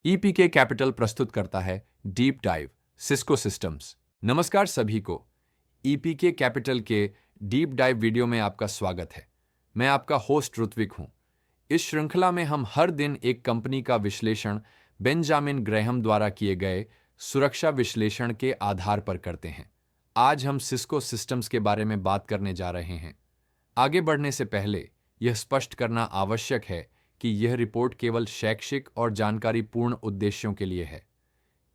ईपीके capital प्रस्तुत करता है डीप डाइव सिस्को सिस्टम्स। नमस्कार सभी को, ईपीके कैपिटल के डीप डाइव वीडियो में आपका स्वागत है। मैं आपका होस्ट ऋत्विक हूं। इस श्रृंखला में हम हर दिन एक कंपनी का विश्लेषण बेंजामिन ग्रैहम द्वारा किए गए सुरक्षा विश्लेषण के आधार पर करते हैं। आज हम सिस्को सिस्टम्स के बारे में बात करने जा रहे हैं। आगे बढ़ने से पहले यह स्पष्ट करना आवश्यक है कि यह रिपोर्ट केवल शैक्षिक और जानकारीपूर्ण उद्देश्यों के लिए है।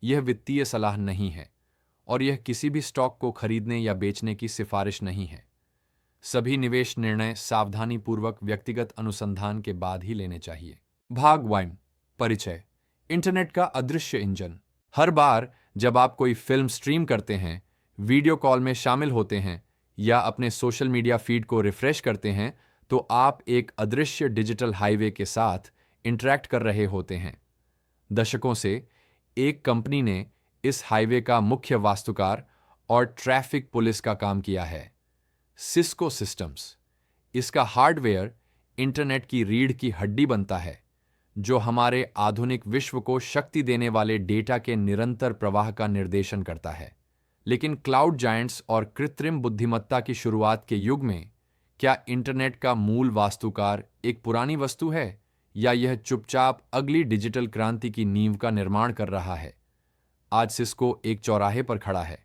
यह वित्तीय सलाह नहीं है और यह किसी भी स्टॉक को खरीदने या बेचने की सिफारिश नहीं है। सभी निवेश निर्णय सावधानीपूर्वक व्यक्तिगत अनुसंधान के बाद ही लेने चाहिए। भाग 1। परिचय। इंटरनेट का अदृश्य इंजन। हर बार जब आप कोई फिल्म स्ट्रीम करते हैं, वीडियो कॉल में शामिल होते हैं या अपने सोशल मीडिया फीड को रिफ्रेश करते हैं, तो आप एक अदृश्य डिजिटल हाईवे के साथ इंटरैक्ट कर रहे होते हैं। दशकों से एक कंपनी ने इस हाईवे का मुख्य वास्तुकार और ट्रैफिक पुलिस का काम किया है, सिस्को सिस्टम्स। इसका हार्डवेयर इंटरनेट की रीढ़ की हड्डी बनता है, जो हमारे आधुनिक विश्व को शक्ति देने वाले डेटा के निरंतर प्रवाह का निर्देशन करता है। लेकिन क्लाउड जायंट्स और कृत्रिम बुद्धिमत्ता की शुरुआत के युग में क्या इंटरनेट का मूल वास्तुकार एक पुरानी वस्तु है या यह चुपचाप अगली डिजिटल क्रांति की नींव का निर्माण कर रहा है? आज सिस्को एक चौराहे पर खड़ा है।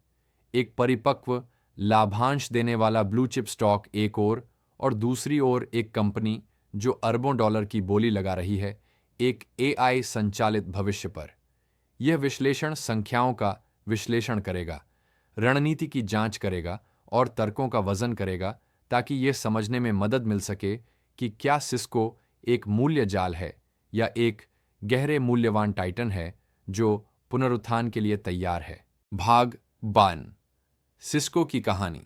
एक परिपक्व लाभांश देने वाला ब्लू चिप स्टॉक एक ओर और दूसरी ओर एक कंपनी जो अरबों डॉलर की बोली लगा रही है एक एआई संचालित भविष्य पर। यह विश्लेषण संख्याओं का विश्लेषण करेगा, रणनीति की जांच करेगा और तर्कों का वजन करेगा, ताकि यह समझने में मदद मिल सके कि क्या सिस्को एक मूल्य जाल है या एक गहरे मूल्यवान टाइटन है जो पुनरुत्थान के लिए तैयार है। भाग 1। सिस्को की कहानी।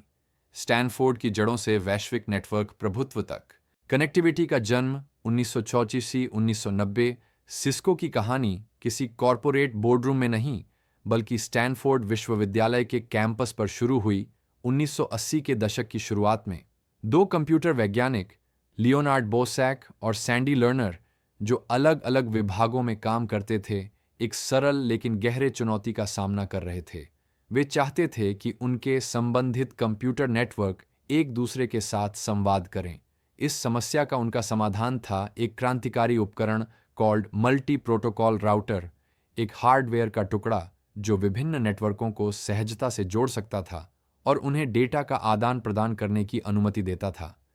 स्टैनफोर्ड की जड़ों से वैश्विक नेटवर्क प्रभुत्व तक। कनेक्टिविटी का जन्म 1984-1990। सिस्को की कहानी किसी कॉरपोरेट बोर्डरूम में नहीं, बल्कि स्टैनफोर्ड विश्वविद्यालय के कैंपस पर शुरू हुई 1980 के दशक की शुरुआत में। दो कंप्यूटर वैज्ञानिक, लियोनार्ड बोसैक और सैंडी लर्नर, जो अलग अलग विभागों में काम करते थे, एक सरल लेकिन गहरे चुनौती का सामना कर रहे थे। वे चाहते थे कि उनके संबंधित कंप्यूटर नेटवर्क एक दूसरे के साथ संवाद करें। इस समस्या का उनका समाधान था एक क्रांतिकारी उपकरण कॉल्ड मल्टी प्रोटोकॉल राउटर, एक हार्डवेयर का टुकड़ा जो विभिन्न नेटवर्कों को सहजता से जोड़ सकता था और उन्हें डेटा का आदान प्रदान करने की अनुमति देता था।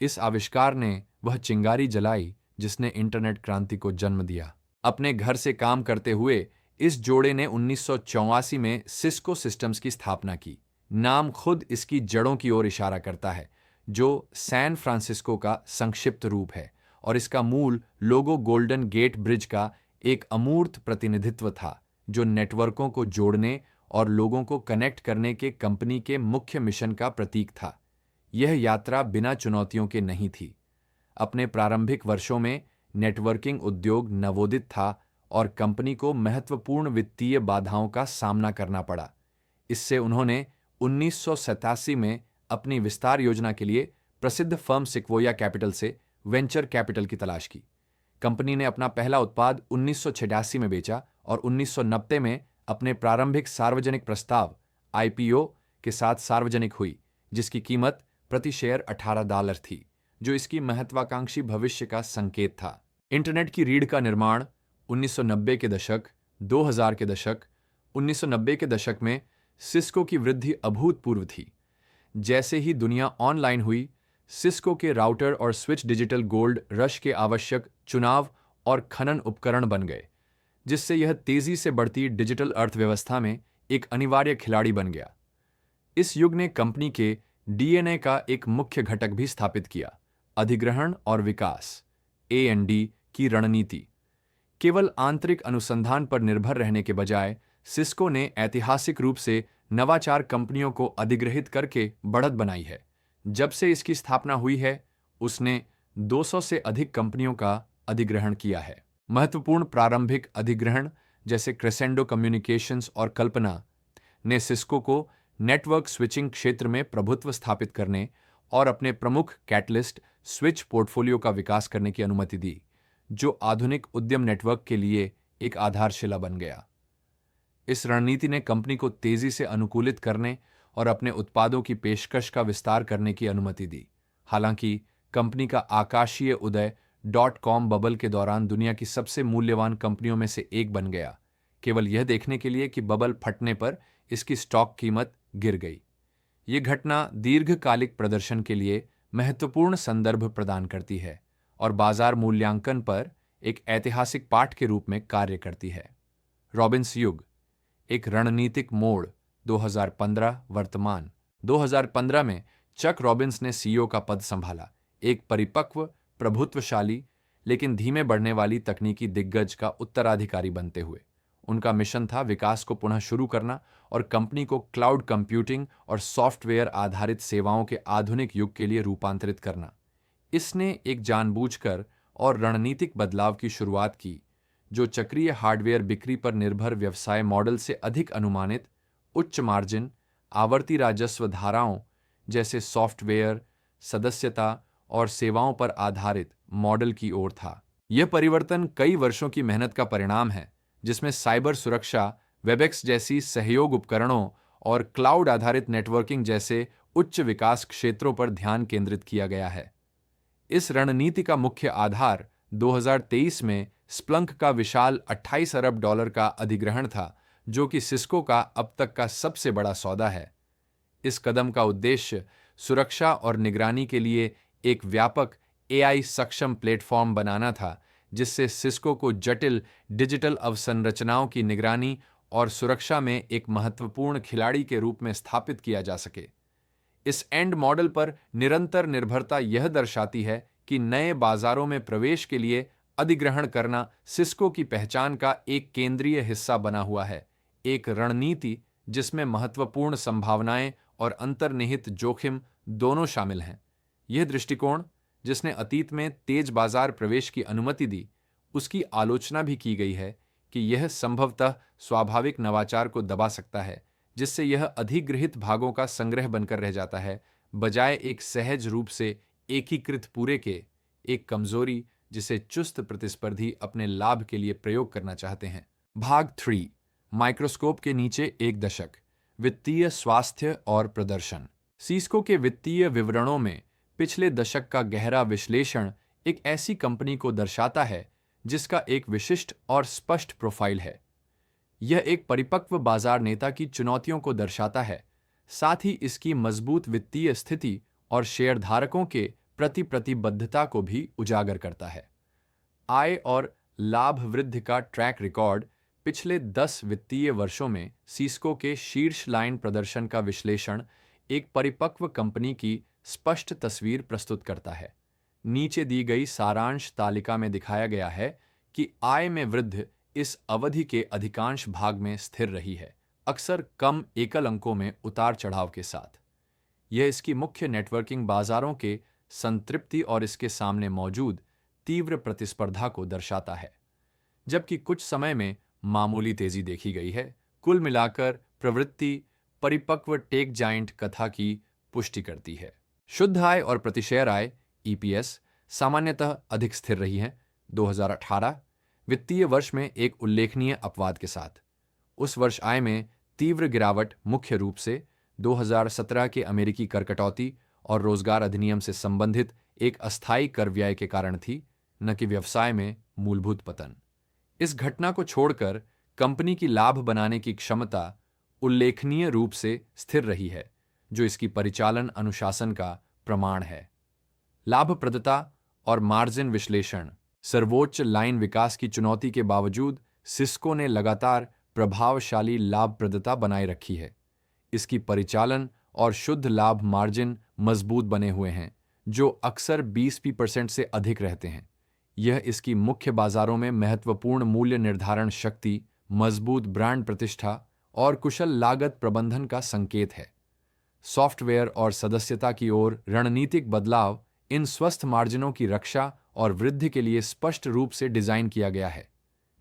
इस आविष्कार ने वह चिंगारी जलाई जिसने इंटरनेट क्रांति को जन्म दिया। अपने घर से काम करते हुए इस जोड़े ने 1984 में सिस्को सिस्टम्स की स्थापना की। नाम खुद इसकी जड़ों की ओर इशारा करता है, जो सैन फ्रांसिस्को का संक्षिप्त रूप है, और इसका मूल लोगो गोल्डन गेट ब्रिज का एक अमूर्त प्रतिनिधित्व था, जो नेटवर्कों को जोड़ने और लोगों को कनेक्ट करने के कंपनी के मुख्य मिशन का प्रतीक था। यह यात्रा बिना चुनौतियों के नहीं थी। अपने प्रारंभिक वर्षों में नेटवर्किंग उद्योग नवोदित था और कंपनी को महत्वपूर्ण वित्तीय बाधाओं का सामना करना पड़ा। इससे उन्होंने 1987 में अपनी विस्तार योजना के लिए प्रसिद्ध फर्म सिक्वोया कैपिटल से वेंचर कैपिटल की तलाश की। कंपनी ने अपना पहला उत्पाद 1986 में बेचा और 1990 में अपने प्रारंभिक सार्वजनिक प्रस्ताव आईपीओ के साथ सार्वजनिक हुई, जिसकी कीमत प्रति शेयर $18 थी, जो इसकी महत्वाकांक्षी भविष्य का संकेत था। इंटरनेट की रीढ़ का निर्माण 1990 के दशक, 2000 के दशक। 1990 के दशक में सिस्को की वृद्धि अभूतपूर्व थी। जैसे ही दुनिया ऑनलाइन हुई, सिस्को के राउटर और स्विच डिजिटल गोल्ड रश के आवश्यक चुनाव और खनन उपकरण बन गए, जिससे यह तेजी से बढ़ती डिजिटल अर्थव्यवस्था में एक अनिवार्य खिलाड़ी बन गया। इस युग ने कंपनी के डीएनए का एक मुख्य घटक भी स्थापित किया, अधिग्रहण और विकास (A&D) की रणनीति। केवल आंतरिक अनुसंधान पर निर्भर रहने के बजाय सिस्को ने ऐतिहासिक रूप से नवाचार कंपनियों को अधिग्रहित करके बढ़त बनाई है। जब से इसकी स्थापना हुई है, उसने 200 से अधिक कंपनियों का अधिग्रहण किया है। महत्वपूर्ण प्रारंभिक अधिग्रहण जैसे क्रेसेंडो कम्युनिकेशंस और कल्पना ने सिस्को को नेटवर्क स्विचिंग क्षेत्र में प्रभुत्व स्थापित करने और अपने प्रमुख कैटलिस्ट स्विच पोर्टफोलियो का विकास करने की अनुमति दी, जो आधुनिक उद्यम नेटवर्क के लिए एक आधारशिला बन गया। इस रणनीति ने कंपनी को तेजी से अनुकूलित करने और अपने उत्पादों की पेशकश का विस्तार करने की अनुमति दी। हालांकि कंपनी का आकाशीय उदय .com बबल के दौरान दुनिया की सबसे मूल्यवान कंपनियों में से एक बन गया, केवल यह देखने के लिए कि बबल फटने पर इसकी स्टॉक कीमत गिर गई। यह घटना दीर्घकालिक प्रदर्शन के लिए महत्वपूर्ण संदर्भ प्रदान करती है और बाजार मूल्यांकन पर एक ऐतिहासिक पाठ के रूप में कार्य करती है। रॉबिन्स युग, एक रणनीतिक मोड़। 2015 वर्तमान। 2015 में चक रॉबिन्स ने सीईओ का पद संभाला, एक परिपक्व, प्रभुत्वशाली लेकिन धीमे बढ़ने वाली तकनीकी दिग्गज का उत्तराधिकारी बनते हुए। उनका मिशन था विकास को पुनः शुरू करना और कंपनी को क्लाउड कंप्यूटिंग और सॉफ्टवेयर आधारित सेवाओं के आधुनिक युग के लिए रूपांतरित करना। इसने एक जानबूझकर और रणनीतिक बदलाव की शुरुआत की, जो चक्रीय हार्डवेयर बिक्री पर निर्भर व्यवसाय मॉडल से अधिक अनुमानित, उच्च मार्जिन, आवर्ती राजस्व धाराओं जैसे सॉफ्टवेयर, सदस्यता और सेवाओं पर आधारित मॉडल की ओर था। यह परिवर्तन कई वर्षों की मेहनत का परिणाम है, जिसमें साइबर सुरक्षा, वेबएक्स जैसी सहयोग उपकरणों और क्लाउड आधारित नेटवर्किंग जैसे उच्च विकास क्षेत्रों पर ध्यान केंद्रित किया गया है। इस रणनीति का मुख्य आधार 2023 में स्प्लंक का विशाल $28 अरब का अधिग्रहण था, जो कि सिस्को का अब तक का सबसे बड़ा सौदा है। इस कदम का उद्देश्य सुरक्षा और निगरानी के लिए एक व्यापक एआई सक्षम प्लेटफॉर्म बनाना था, जिससे सिस्को को जटिल डिजिटल अवसंरचनाओं की निगरानी और सुरक्षा में एक महत्वपूर्ण खिलाड़ी के रूप में स्थापित किया जा सके। इस एंड मॉडल पर निरंतर निर्भरता यह दर्शाती है कि नए बाजारों में प्रवेश के लिए अधिग्रहण करना सिस्को की पहचान का एक केंद्रीय हिस्सा बना हुआ है, एक रणनीति जिसमें महत्वपूर्ण संभावनाएं और अंतर्निहित जोखिम दोनों शामिल हैं। यह दृष्टिकोण, जिसने अतीत में तेज बाजार प्रवेश की अनुमति दी, उसकी आलोचना भी की गई है कि यह संभवतः स्वाभाविक नवाचार को दबा सकता है, जिससे यह अधिग्रहित भागों का संग्रह बनकर रह जाता है, बजाय एक सहज रूप से एकीकृत पूरे के। एक कमजोरी जिसे चुस्त प्रतिस्पर्धी अपने लाभ के लिए प्रयोग करना चाहते हैं। भाग 3, माइक्रोस्कोप के नीचे एक दशक, वित्तीय स्वास्थ्य और प्रदर्शन। सिस्को के वित्तीय विवरणों में पिछले दशक का गहरा विश्लेषण एक ऐसी कंपनी को दर्शाता है जिसका एक विशिष्ट और स्पष्ट प्रोफाइल है। यह एक परिपक्व बाजार नेता की चुनौतियों को दर्शाता है, साथ ही इसकी मजबूत वित्तीय स्थिति और शेयरधारकों के प्रति प्रतिबद्धता को भी उजागर करता है। आय और लाभ वृद्धि का ट्रैक रिकॉर्ड पिछले 10 वित्तीय वर्षों में सिस्को के शीर्ष लाइन प्रदर्शन का विश्लेषण एक परिपक्व कंपनी की स्पष्ट तस्वीर प्रस्तुत करता है। नीचे दी गई सारांश तालिका में दिखाया गया है कि आय में वृद्धि इस अवधि के अधिकांश भाग में स्थिर रही है, अक्सर कम एकल अंकों में उतार चढ़ाव के साथ। यह इसकी मुख्य नेटवर्किंग बाजारों के संतृप्ति और इसके सामने मौजूद तीव्र प्रतिस्पर्धा को दर्शाता है। जबकि कुछ समय में मामूली तेजी देखी गई है, कुल मिलाकर प्रवृत्ति परिपक्व टेक जाइंट कथा की पुष्टि करती है। शुद्ध आय और प्रतिशेयर आय ईपीएस सामान्यतः अधिक स्थिर रही है। 2018 वित्तीय वर्ष में एक उल्लेखनीय अपवाद के साथ। उस वर्ष आय में तीव्र गिरावट मुख्य रूप से 2017 के अमेरिकी कर कटौती और रोजगार अधिनियम से संबंधित एक अस्थायी कर व्यय के कारण थी, न कि व्यवसाय में मूलभूत पतन। इस घटना को छोड़कर कंपनी की लाभ बनाने की क्षमता उल्लेखनीय रूप से स्थिर रही है, जो इसकी परिचालन अनुशासन का प्रमाण है। लाभप्रदता और मार्जिन विश्लेषण। सर्वोच्च लाइन विकास की चुनौती के बावजूद सिस्को ने लगातार प्रभावशाली लाभप्रदता बनाए रखी है। इसकी परिचालन और शुद्ध लाभ मार्जिन मजबूत बने हुए हैं, जो अक्सर 20% से अधिक रहते हैं। यह इसकी मुख्य बाजारों में महत्वपूर्ण मूल्य निर्धारण शक्ति, मजबूत ब्रांड प्रतिष्ठा और कुशल लागत प्रबंधन का संकेत है। सॉफ्टवेयर और सदस्यता की ओर रणनीतिक बदलाव इन स्वस्थ मार्जिनों की रक्षा और वृद्धि के लिए स्पष्ट रूप से डिजाइन किया गया है।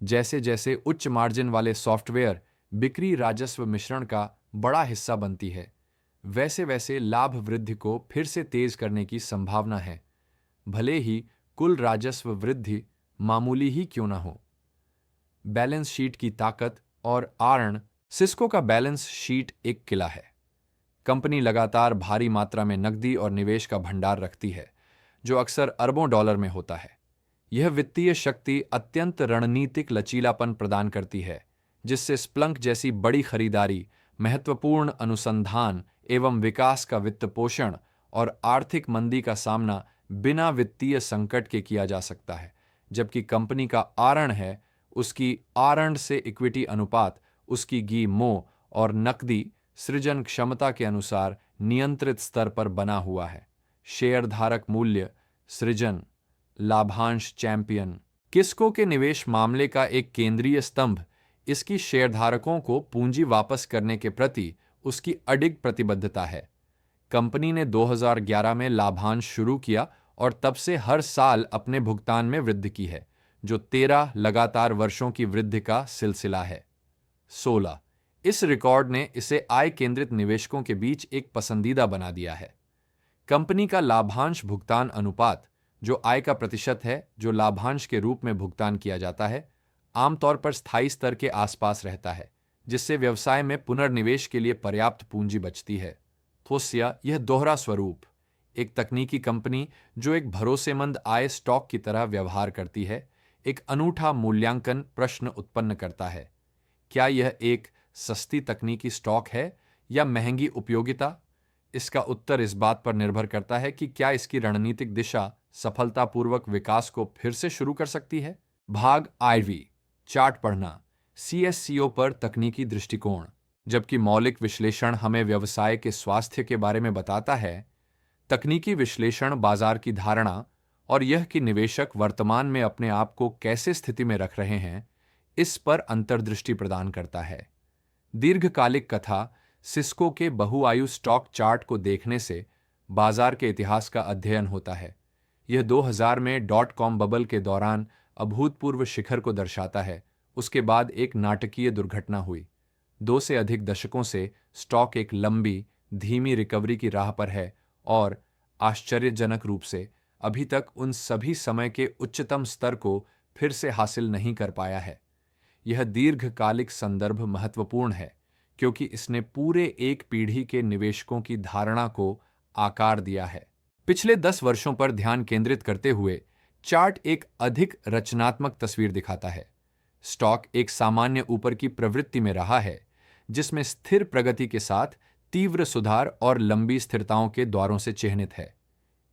जैसे जैसे उच्च मार्जिन वाले सॉफ्टवेयर बिक्री राजस्व मिश्रण का बड़ा हिस्सा बनती है, वैसे वैसे लाभ वृद्धि को फिर से तेज करने की संभावना है, भले ही कुल राजस्व वृद्धि मामूली ही क्यों न हो। बैलेंस शीट की ताकत और आरण। सिस्को का बैलेंस शीट एक किला है। कंपनी लगातार भारी मात्रा में नकदी और निवेश का भंडार रखती है, जो अक्सर अरबों डॉलर में होता है। यह वित्तीय शक्ति अत्यंत रणनीतिक लचीलापन प्रदान करती है, जिससे स्प्लंक जैसी बड़ी खरीदारी, महत्वपूर्ण अनुसंधान एवं विकास का वित्तपोषण और आर्थिक मंदी का सामना बिना वित्तीय संकट के किया जा सकता है। जबकि कंपनी का आरण है, उसकी आरण से इक्विटी अनुपात उसकी गी-मो और नकदी सृजन क्षमता के अनुसार नियंत्रित स्तर पर बना हुआ है। शेयरधारक मूल्य सृजन लाभांश चैंपियन। किस्को के निवेश मामले का एक केंद्रीय स्तंभ इसकी शेयरधारकों को पूंजी वापस करने के प्रति उसकी अडिग प्रतिबद्धता है। कंपनी ने 2011 में लाभांश शुरू किया और तब से हर साल अपने भुगतान में वृद्धि की है, जो 13 लगातार वर्षों की वृद्धि का सिलसिला है। 16 इस रिकॉर्ड ने इसे आय केंद्रित निवेशकों के बीच एक पसंदीदा बना दिया है। कंपनी का लाभांश भुगतान अनुपात, जो आय का प्रतिशत है जो लाभांश के रूप में भुगतान किया जाता है, आमतौर पर स्थायी स्तर के आसपास रहता है, जिससे व्यवसाय में पुनर्निवेश के लिए पर्याप्त पूंजी बचती है। थोसिया यह दोहरा स्वरूप, एक तकनीकी कंपनी जो एक भरोसेमंद आय स्टॉक की तरह व्यवहार करती है, एक अनूठा मूल्यांकन प्रश्न उत्पन्न करता है। क्या यह एक सस्ती तकनीकी स्टॉक है या महंगी उपयोगिता? इसका उत्तर इस बात पर निर्भर करता है कि क्या इसकी रणनीतिक दिशा सफलतापूर्वक विकास को फिर से शुरू कर सकती है। भाग IV चार्ट पढ़ना, CSCO पर तकनीकी दृष्टिकोण। जबकि मौलिक विश्लेषण हमें व्यवसाय के स्वास्थ्य के बारे में बताता है, तकनीकी विश्लेषण बाजार की धारणा और यह कि निवेशक वर्तमान में अपने आप को कैसे स्थिति में रख रहे हैं, इस पर अंतर्दृष्टि प्रदान करता है। दीर्घकालिक कथा सिस्को के बहुआयु स्टॉक चार्ट को देखने से बाजार के इतिहास का अध्ययन होता है। यह 2000 में .com बबल के दौरान अभूतपूर्व शिखर को दर्शाता है। उसके बाद एक नाटकीय दुर्घटना हुई। 2 से अधिक दशकों से स्टॉक एक लंबी, धीमी रिकवरी की राह पर है और आश्चर्यजनक रूप से अभी तक उन सभी समय के उच्चतम स्तर को फिर से हासिल नहीं कर पाया है। यह दीर्घकालिक संदर्भ महत्वपूर्ण है क्योंकि इसने पूरे एक पीढ़ी के निवेशकों की धारणा को आकार दिया है। पिछले 10 वर्षों पर ध्यान केंद्रित करते हुए चार्ट एक अधिक रचनात्मक तस्वीर दिखाता है। स्टॉक एक सामान्य ऊपर की प्रवृत्ति में रहा है, जिसमें स्थिर प्रगति के साथ तीव्र सुधार और लंबी स्थिरताओं के द्वारों से चिह्नित है।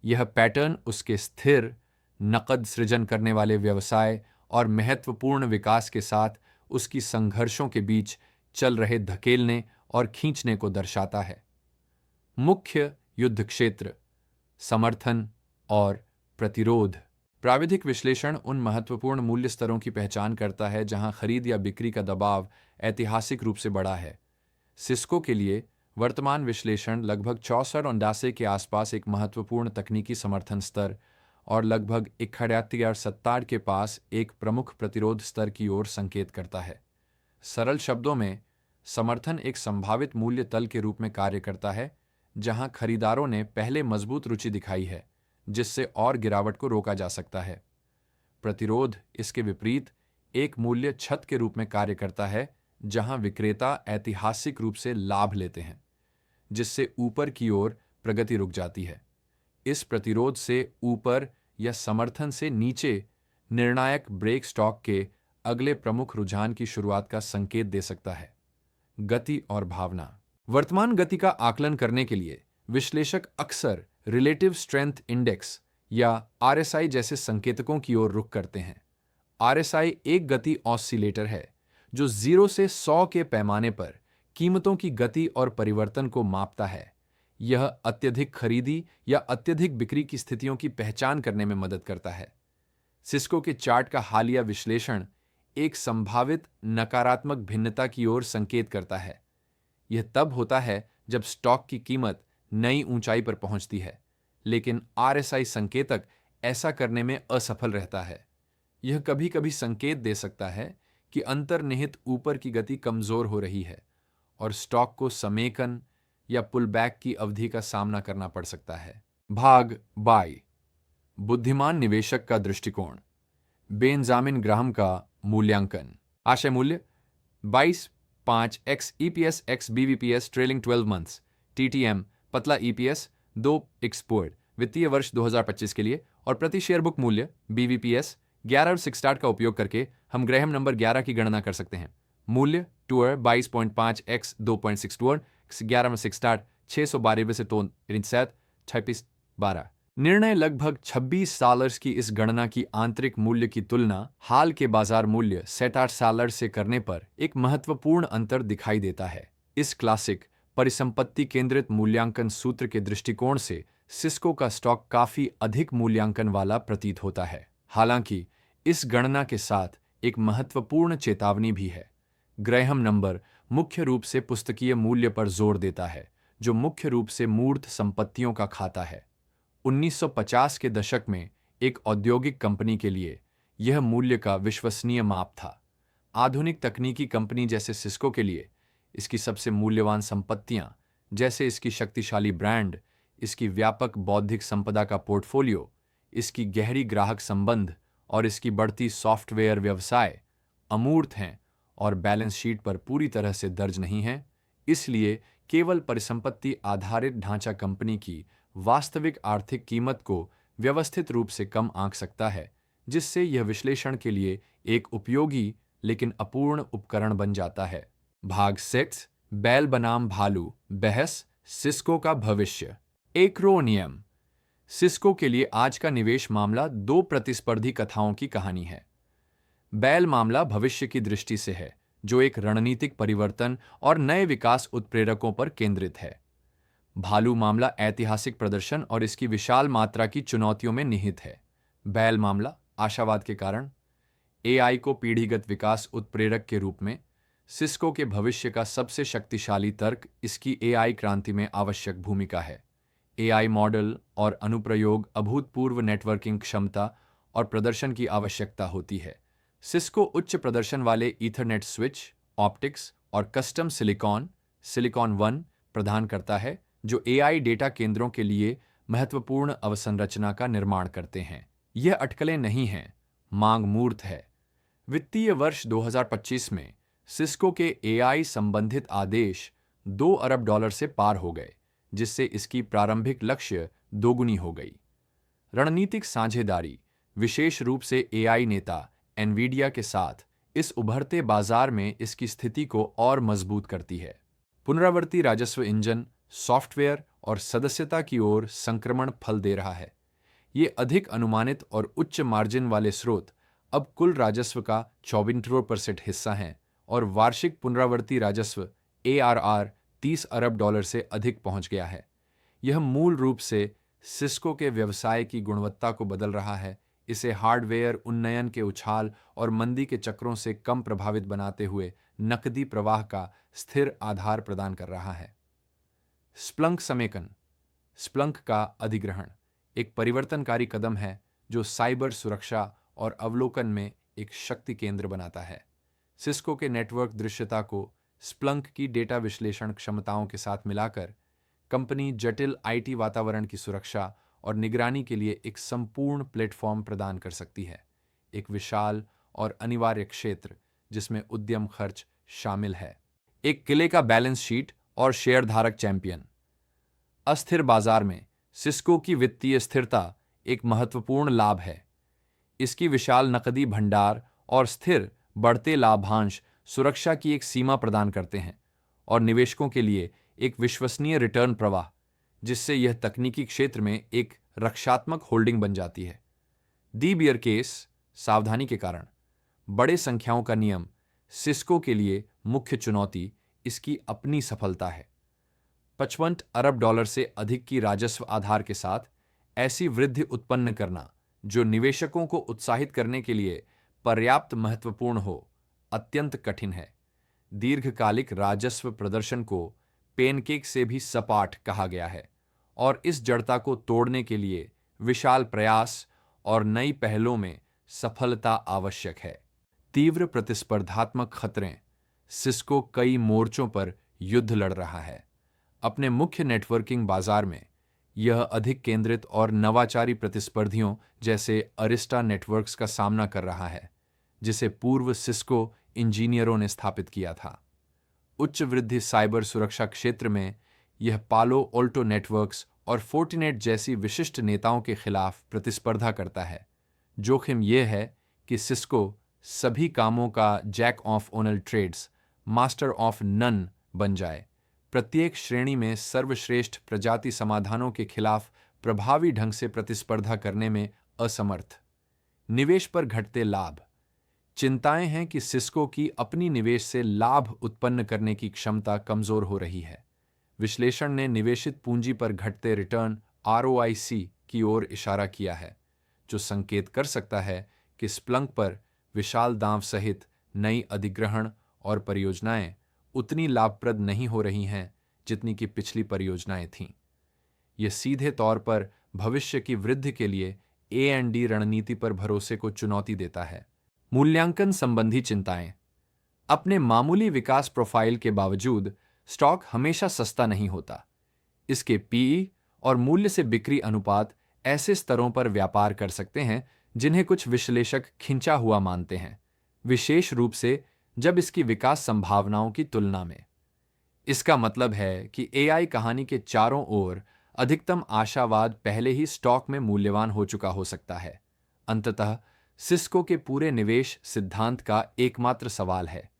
यह पैटर्न उसके स्थिर, नकद सृजन करने वाले व्यवसाय और महत्वपूर्ण विकास के साथ उसकी संघर्षों के बीच चल रहे धकेलने और खींचने को दर्शाता है। मुख्य युद्ध क्षेत्र, समर्थन और प्रतिरोध। प्राविधिक विश्लेषण उन महत्वपूर्ण मूल्य स्तरों की पहचान करता है जहां खरीद या बिक्री का दबाव ऐतिहासिक रूप से बढ़ा है। सिस्को के लिए वर्तमान विश्लेषण लगभग 64-79 के आसपास एक महत्वपूर्ण तकनीकी समर्थन स्तर और लगभग 71-70 के पास एक प्रमुख प्रतिरोध स्तर की ओर संकेत करता है। सरल शब्दों में, समर्थन एक संभावित मूल्य तल के रूप में कार्य करता है जहां खरीदारों ने पहले मजबूत रुचि दिखाई है, जिससे और गिरावट को रोका जा सकता है। प्रतिरोध इसके विपरीत एक मूल्य छत के रूप में कार्य करता है जहां विक्रेता ऐतिहासिक रूप से लाभ लेते हैं, जिससे ऊपर की ओर प्रगति रुक जाती है। इस प्रतिरोध से ऊपर या समर्थन से नीचे निर्णायक ब्रेक स्टॉक के अगले प्रमुख रुझान की शुरुआत का संकेत दे सकता है। गति और भावना। वर्तमान गति का आकलन करने के लिए विश्लेषक अक्सर रिलेटिव स्ट्रेंथ इंडेक्स या RSI जैसे संकेतकों की ओर रुख करते हैं। RSI एक गति ऑसिलेटर है जो 0 से 100 के पैमाने पर कीमतों की गति और परिवर्तन को मापता है। यह अत्यधिक खरीदी या अत्यधिक बिक्री की स्थितियों की पहचान करने में मदद करता है। सिस्को के चार्ट का हालिया विश्लेषण एक संभावित नकारात्मक भिन्नता की ओर संकेत करता है। यह तब होता है जब स्टॉक की कीमत नई ऊंचाई पर पहुंचती है, लेकिन RSI संकेतक ऐसा करने में असफल रहता है। यह कभी कभी संकेत दे सकता है कि अंतर्निहित ऊपर की गति कमजोर हो रही है और स्टॉक को समेकन या पुलबैक की अवधि का सामना करना पड़ सकता है। भाग 22 बुद्धिमान निवेशक का दृष्टिकोण। बेंजामिन ग्राहम का मूल्यांकन। आशय मूल्य 22.5x EPS x BVPS trailing 12 months TTM पतला EPS 2x पोर्ड वित्तीय वर्ष 2025 के लिए और प्रति शेयर बुक मूल्य BVPS 11 और 6 स्टार्ट का उपयोग करके हम ग्राहम नंबर 11 की गणना कर सकते हैं। मूल्य टूअर 22.5x 2.6 टूअर 11 में 6 स्टार्ट 612 से टोन 26 निर्णय लगभग $26 की इस गणना की आंतरिक मूल्य की तुलना हाल के बाजार मूल्य $8 से करने पर एक महत्वपूर्ण अंतर दिखाई देता है। इस क्लासिक परिसंपत्ति केंद्रित मूल्यांकन सूत्र के दृष्टिकोण से सिस्को का स्टॉक काफी अधिक मूल्यांकन वाला प्रतीत होता है। हालांकि इस गणना के साथ एक महत्वपूर्ण चेतावनी भी है। ग्राहम नंबर मुख्य रूप से पुस्तकीय मूल्य पर जोर देता है, जो मुख्य रूप से मूर्त संपत्तियों का खाता है। 1950 के दशक में एक औद्योगिक कंपनी के लिए यह मूल्य का विश्वसनीय माप था। आधुनिक तकनीकी कंपनी जैसे सिस्को के लिए इसकी सबसे मूल्यवान संपत्तियां, जैसे इसकी शक्तिशाली ब्रांड, इसकी व्यापक बौद्धिक संपदा का पोर्टफोलियो, इसकी गहरी ग्राहक संबंध और इसकी बढ़ती सॉफ्टवेयर व्यवसाय, अमूर्त हैं और बैलेंस शीट पर पूरी तरह से दर्ज नहीं हैं। इसलिए केवल परिसंपत्ति आधारित ढांचा कंपनी की वास्तविक आर्थिक कीमत को व्यवस्थित रूप से कम आंक सकता है, जिससे यह विश्लेषण के लिए एक उपयोगी लेकिन अपूर्ण उपकरण बन जाता है। भाग 6 बैल बनाम भालू बहस सिस्को का भविष्य। एक्रोनियम। सिस्को के लिए आज का निवेश मामला दो प्रतिस्पर्धी कथाओं की कहानी है। बैल मामला भविष्य की दृष्टि से है, जो एक रणनीतिक परिवर्तन और नए विकास उत्प्रेरकों पर केंद्रित है। भालू मामला ऐतिहासिक प्रदर्शन और इसकी विशाल मात्रा की चुनौतियों में निहित है। बैल मामला आशावाद के कारण AI को पीढ़ीगत विकास उत्प्रेरक के रूप में। सिस्को के भविष्य का सबसे शक्तिशाली तर्क इसकी AI क्रांति में आवश्यक भूमिका है। AI मॉडल और अनुप्रयोग अभूतपूर्व नेटवर्किंग क्षमता और प्रदर्शन की आवश्यकता होती है। सिस्को उच्च प्रदर्शन वाले ईथरनेट स्विच, ऑप्टिक्स और कस्टम सिलिकॉन 1 प्रदान करता है, जो AI डेटा केंद्रों के लिए महत्वपूर्ण अवसंरचना का निर्माण करते हैं। यह अटकलें नहीं हैं, मांग मूर्त है। वित्तीय वर्ष 2025 में सिस्को के AI संबंधित आदेश $2 अरब से पार हो गए, जिससे इसकी प्रारंभिक लक्ष्य दोगुनी हो गई। रणनीतिक साझेदारी, विशेष रूप से AI नेता एनवीडिया के साथ, इस उभरते बाजार में इसकी स्थिति को और मजबूत करती है। पुनरावर्ती राजस्व इंजन, सॉफ्टवेयर और सदस्यता की ओर संक्रमण फल दे रहा है। ये अधिक अनुमानित और उच्च मार्जिन वाले स्रोत अब कुल राजस्व का 24% हिस्सा हैं और वार्षिक पुनरावर्ती राजस्व ARR $30 अरब से अधिक पहुंच गया है। यह मूल रूप से सिस्को के व्यवसाय की गुणवत्ता को बदल रहा है, इसे हार्डवेयर उन्नयन के उछाल और मंदी के चक्रों से कम प्रभावित बनाते हुए नकदी प्रवाह का स्थिर आधार प्रदान कर रहा है। स्प्लंक समेकन। स्प्लंक का अधिग्रहण एक परिवर्तनकारी कदम है जो साइबर सुरक्षा और अवलोकन में एक शक्ति केंद्र बनाता है। सिस्को के नेटवर्क दृश्यता को स्प्लंक की डेटा विश्लेषण क्षमताओं के साथ मिलाकर कंपनी जटिल IT वातावरण की सुरक्षा और निगरानी के लिए एक संपूर्ण प्लेटफॉर्म प्रदान कर सकती है। एक विशाल और अनिवार्य क्षेत्र जिसमें उद्यम खर्च शामिल है। एक किले का बैलेंस शीट और शेयरधारक चैंपियन। अस्थिर बाजार में सिस्को की वित्तीय स्थिरता एक महत्वपूर्ण लाभ है। इसकी विशाल नकदी भंडार और स्थिर बढ़ते लाभांश सुरक्षा की एक सीमा प्रदान करते हैं और निवेशकों के लिए एक विश्वसनीय रिटर्न प्रवाह, जिससे यह तकनीकी क्षेत्र में एक रक्षात्मक होल्डिंग बन जाती है। दी बियर केस, सावधानी के कारण बड़े संख्याओं का नियम। सिस्को के लिए मुख्य चुनौती इसकी अपनी सफलता है। $55 अरब से अधिक की राजस्व आधार के साथ ऐसी वृद्धि उत्पन्न करना जो निवेशकों को उत्साहित करने के लिए पर्याप्त महत्वपूर्ण हो, अत्यंत कठिन है। दीर्घकालिक राजस्व प्रदर्शन को पेनकेक से भी सपाट कहा गया है और इस जड़ता को तोड़ने के लिए विशाल प्रयास और नई पहलों में सफलता आवश्यक है। तीव्र प्रतिस्पर्धात्मक खतरे। सिस्को कई मोर्चों पर युद्ध लड़ रहा है। अपने मुख्य नेटवर्किंग बाजार में यह अधिक केंद्रित और नवाचारी प्रतिस्पर्धियों जैसे अरिस्टा नेटवर्क्स का सामना कर रहा है, जिसे पूर्व सिस्को इंजीनियरों ने स्थापित किया था। उच्च वृद्धि साइबर सुरक्षा क्षेत्र में यह पालो ऑल्टो नेटवर्क्स और फोर्टिनेट जैसी विशिष्ट नेताओं के खिलाफ प्रतिस्पर्धा करता है। जोखिम यह है कि सिस्को सभी कामों का jack of all trades, master of none बन जाए, प्रत्येक श्रेणी में सर्वश्रेष्ठ प्रजाति समाधानों के खिलाफ प्रभावी ढंग से प्रतिस्पर्धा करने में असमर्थ। निवेश पर घटते लाभ। चिंताएं हैं कि सिस्को की अपनी निवेश से लाभ उत्पन्न करने की क्षमता कमजोर हो रही है। विश्लेषण ने निवेशित पूंजी पर घटते रिटर्न ROIC की ओर इशारा किया है, जो संकेत कर सकता है कि स्प्लंक पर विशाल दांव सहित नई अधिग्रहण और परियोजनाएं उतनी लाभप्रद नहीं हो रही हैं जितनी कि पिछली परियोजनाएं थीं। यह सीधे तौर पर भविष्य की वृद्धि के लिए A&D रणनीति पर भरोसे को चुनौती देता है। मूल्यांकन संबंधी चिंताएं। अपने मामूली विकास प्रोफाइल के बावजूद स्टॉक हमेशा सस्ता नहीं होता। इसके PE और मूल्य से बिक्री अनुपात ऐसे स्तरों पर व्यापार कर सकते हैं जिन्हें कुछ विश्लेषक खिंचा हुआ मानते हैं, विशेष रूप से जब इसकी विकास संभावनाओं की तुलना में। इसका मतलब है कि AI कहानी के चारों ओर अधिकतम आशावाद पहले ही स्टॉक में मूल्यवान हो चुका हो सकता है। अंततः सिस्को के पूरे निवेश सिद्धांत का एकमात्र सवाल है,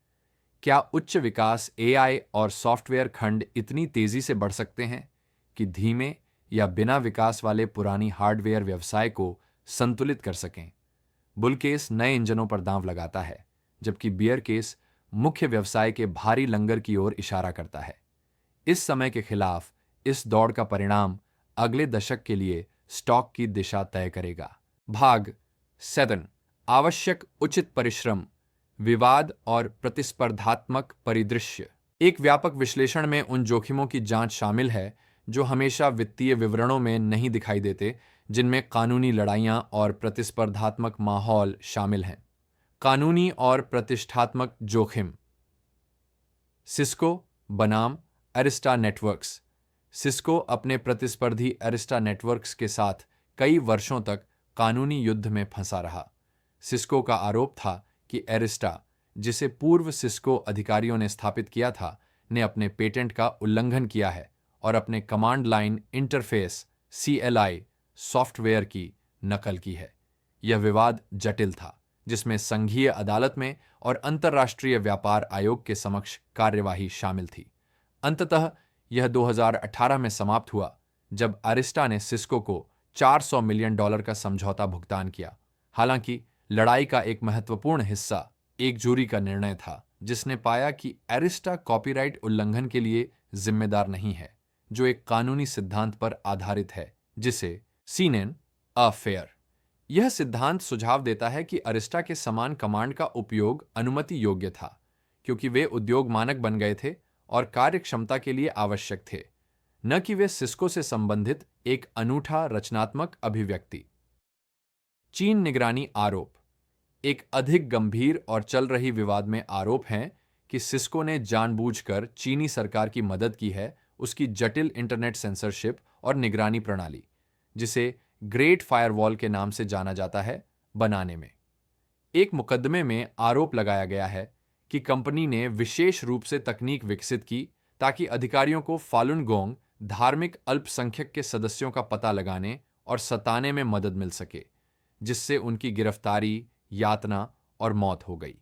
क्या उच्च विकास AI और सॉफ्टवेयर खंड इतनी तेजी से बढ़ सकते हैं कि धीमे या बिना विकास वाले पुरानी हार्डवेयर व्यवसाय को संतुलित कर सकें? बुल केस नए इंजनों पर दांव लगाता है, जबकि बियर केस मुख्य व्यवसाय के भारी लंगर की ओर इशारा करता है। इस समय के खिलाफ इस दौड़ का परिणाम अगले दशक के लिए स्टॉक की दिशा तय करेगा। भाग 7। आवश्यक उचित परिश्रम, विवाद और प्रतिस्पर्धात्मक परिदृश्य। एक व्यापक विश्लेषण में उन जोखिमों की जांच शामिल है जो हमेशा वित्तीय विवरणों में नहीं दिखाई देते, जिनमें कानूनी लड़ाइयां और प्रतिस्पर्धात्मक माहौल शामिल हैं। कानूनी और प्रतिष्ठात्मक जोखिम। सिस्को बनाम अरिस्टा नेटवर्क्स। सिस्को अपने प्रतिस्पर्धी अरिस्टा नेटवर्क्स के साथ कई वर्षों तक कानूनी युद्ध में फंसा रहा। सिस्को का आरोप था कि अरिस्टा, जिसे पूर्व सिस्को अधिकारियों ने स्थापित किया था, ने अपने पेटेंट का उल्लंघन किया है और अपने command line interface CLI software की नकल की है। यह विवाद जटिल था, जिसमें संघीय अदालत में और अंतर्राष्ट्रीय व्यापार आयोग के समक्ष कार्यवाही शामिल थी। अंततः यह 2018 में समाप्त हुआ, जब अरिस्टा ने सिस्को को $400 मिलियन का समझौता भुगतान किया। हालांकि लड़ाई का एक महत्वपूर्ण हिस्सा एक जूरी का निर्णय था, जिसने पाया कि अरिस्टा कॉपीराइट उल्लंघन के लिए जिम्मेदार नहीं है, जो एक कानूनी सिद्धांत पर आधारित है, जिसे सीन एन अ फेयर। यह सिद्धांत सुझाव देता है कि अरिस्टा के समान कमांड का उपयोग अनुमति योग्य था, क्योंकि वे उद्योग मानक बन गए थे और कार्यक्षमता के लिए आवश्यक थे, न कि वे सिस्को से संबंधित एक अनूठा रचनात्मक अभिव्यक्ति। चीन निगरानी आरोप। एक अधिक गंभीर और चल रही विवाद में आरोप हैं कि सिस्को ने जानबूझकर चीनी सरकार की मदद की है उसकी जटिल इंटरनेट सेंसरशिप और निगरानी प्रणाली, जिसे ग्रेट फायरवॉल के नाम से जाना जाता है, बनाने में। एक मुकदमे में आरोप लगाया गया है कि कंपनी ने विशेष रूप से तकनीक विकसित की ताकि अधिकारियों को फालुन गोंग धार्मिक अल्पसंख्यक के सदस्यों का पता लगाने और सताने में मदद मिल सके, जिससे उनकी गिरफ्तारी, यातना और मौत हो गई।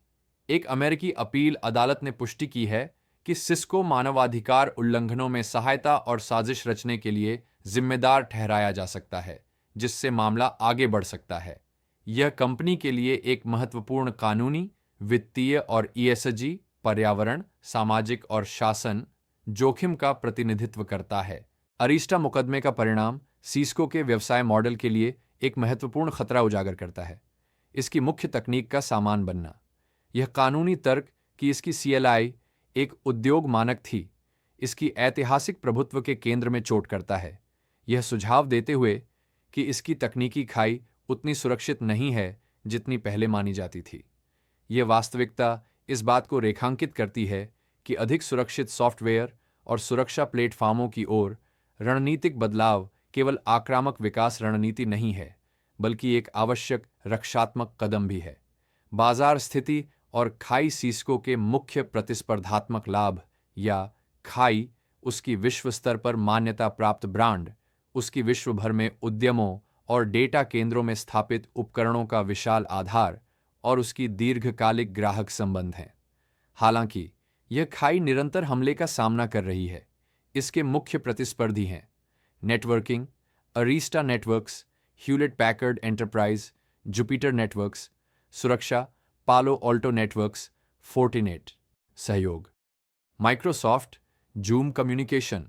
एक अमेरिकी अपील अदालत ने पुष्टि की है कि सिस्को मानवाधिकार उल्लंघनों में सहायता और साजिश रचने के लिए जिम्मेदार ठहराया जा सकता है, जिससे मामला आगे बढ़ सकता है। यह कंपनी के लिए एक महत्वपूर्ण कानूनी, वित्तीय और ESG, पर्यावरण, सामाजिक और शासन जोखिम का प्रतिनिधित्व करता है। अरिस्टा मुकदमे का परिणाम सिस्को के व्यवसाय मॉडल के लिए एक महत्वपूर्ण खतरा उजागर करता है। इसकी मुख्य तकनीक का सामान बनना। यह कानूनी तर्क कि इसकी CLI एक उद्योग मानक थी, इसकी ऐतिहासिक प्रभुत्व के केंद्र में चोट करता है, यह सुझाव देते हुए कि इसकी तकनीकी खाई उतनी सुरक्षित नहीं है जितनी पहले मानी जाती थी। यह वास्तविकता इस बात को रेखांकित करती है कि अधिक सुरक्षित सॉफ्टवेयर और सुरक्षा प्लेटफॉर्मों की ओर रणनीतिक बदलाव केवल आक्रामक विकास रणनीति नहीं है, बल्कि एक आवश्यक रक्षात्मक कदम भी है। बाजार स्थिति और खाई सिस्को के मुख्य प्रतिस्पर्धात्मक लाभ या खाई उसकी विश्व स्तर पर मान्यता प्राप्त ब्रांड, उसकी विश्व भर में उद्यमों और डेटा केंद्रों में स्थापित उपकरणों का विशाल आधार और उसकी दीर्घकालिक ग्राहक संबंध हैं। हालांकि यह खाई निरंतर हमले का सामना कर रही है। इसके मुख्य प्रतिस्पर्धी हैं networking, Arista networks, Hewlett Packard enterprise, Jupiter networks, सुरक्षा, पालो ऑल्टो नेटवर्क्स, फोर्टिनेट, सहयोग, माइक्रोसॉफ्ट, जूम कम्युनिकेशन।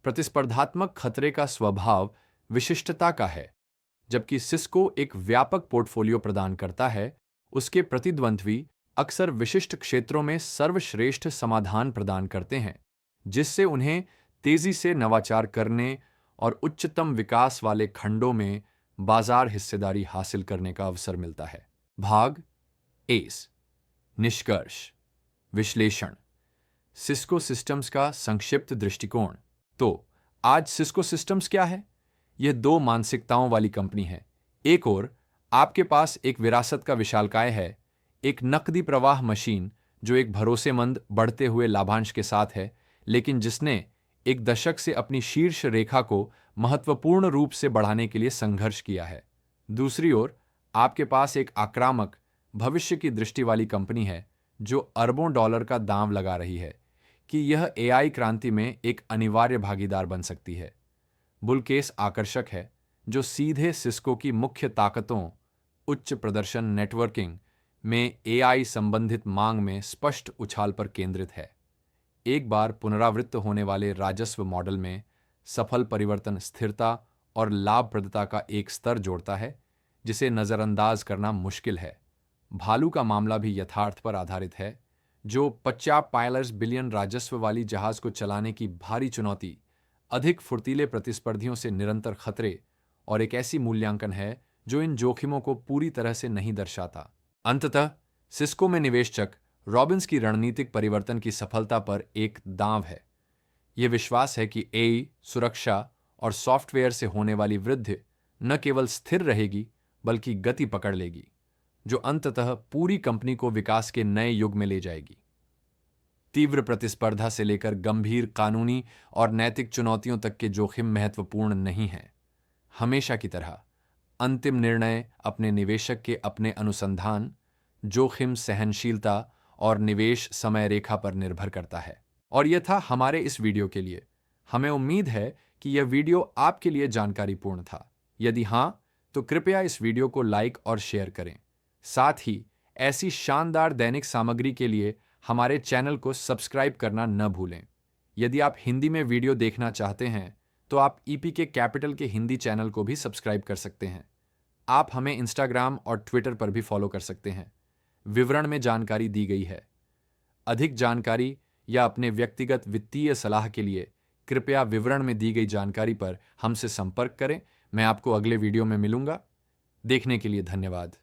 प्रतिस्पर्धात्मक खतरे का स्वभाव विशिष्टता का है। जबकि सिस्को एक व्यापक पोर्टफोलियो प्रदान करता है, उसके प्रतिद्वंद्वी अक्सर विशिष्ट क्षेत्रों में सर्वश्रेष्ठ समाधान प्रदान करते हैं, जिससे उन्हें तेजी से नवाचार करने और उच्चतम विकास वाले खंडों में बाजार हिस्सेदारी हासिल करने का अवसर मिलता है। भाग एस, निष्कर्ष, विश्लेषण, सिस्को सिस्टम्स का संक्षिप्त दृष्टिकोण। तो आज सिस्को सिस्टम्स क्या है? यह दो मानसिकताओं वाली कंपनी है। एक ओर आपके पास एक विरासत का विशालकाय है, एक नकदी प्रवाह मशीन जो एक भरोसेमंद बढ़ते हुए लाभांश के साथ है, लेकिन जिसने एक दशक से अपनी शीर्ष रेखा को महत्वपूर्ण रूप से बढ़ाने के लिए संघर्ष किया है। दूसरी ओर आपके पास एक आक्रामक, भविष्य की दृष्टि वाली कंपनी है जो अरबों डॉलर का दांव लगा रही है कि यह एआई क्रांति में एक अनिवार्य भागीदार बन सकती है। बुल केस आकर्षक है जो सीधे सिस्को की मुख्य ताकतों, उच्च प्रदर्शन नेटवर्किंग में एआई संबंधित मांग में स्पष्ट उछाल पर केंद्रित है। एक बार पुनरावृत्त होने वाले राजस्व मॉडल में सफल परिवर्तन स्थिरता और लाभप्रदता का एक स्तर जोड़ता है जिसे नजरअंदाज करना मुश्किल है। भालू का मामला भी यथार्थ पर आधारित है, जो 50 बिलियन राजस्व वाली जहाज को चलाने की भारी चुनौती, अधिक फुर्तीले प्रतिस्पर्धियों से निरंतर खतरे और एक ऐसी मूल्यांकन है जो इन जोखिमों को पूरी तरह से नहीं दर्शाता। अंततः सिस्को में निवेशक रॉबिन्स की रणनीतिक परिवर्तन की सफलता पर एक दांव है। यह विश्वास है कि एआई, सुरक्षा और सॉफ्टवेयर से होने वाली वृद्धि न केवल स्थिर रहेगी बल्कि गति पकड़ लेगी, जो अंततः पूरी कंपनी को विकास के नए युग में ले जाएगी। तीव्र प्रतिस्पर्धा से लेकर गंभीर कानूनी और नैतिक चुनौतियों तक के जोखिम महत्वपूर्ण नहीं हैं। हमेशा की तरह अंतिम निर्णय अपने निवेशक के अपने अनुसंधान, जोखिम सहनशीलता और निवेश समय रेखा पर निर्भर करता है। और यह था हमारे इस वीडियो के लिए। हमें उम्मीद है कि यह वीडियो आपके लिए जानकारीपूर्ण था। यदि हां, तो कृपया इस वीडियो को लाइक और शेयर करें। साथ ही ऐसी शानदार दैनिक सामग्री के लिए हमारे चैनल को सब्सक्राइब करना न भूलें। यदि आप हिंदी में वीडियो देखना चाहते हैं तो आप ईपीके कैपिटल के हिंदी चैनल को भी सब्सक्राइब कर सकते हैं। आप हमें इंस्टाग्राम और ट्विटर पर भी फॉलो कर सकते हैं। विवरण में जानकारी दी गई है। अधिक जानकारी या अपने व्यक्तिगत वित्तीय सलाह के लिए कृपया विवरण में दी गई जानकारी पर हमसे संपर्क करें। मैं आपको अगले वीडियो में मिलूंगा। देखने के लिए धन्यवाद।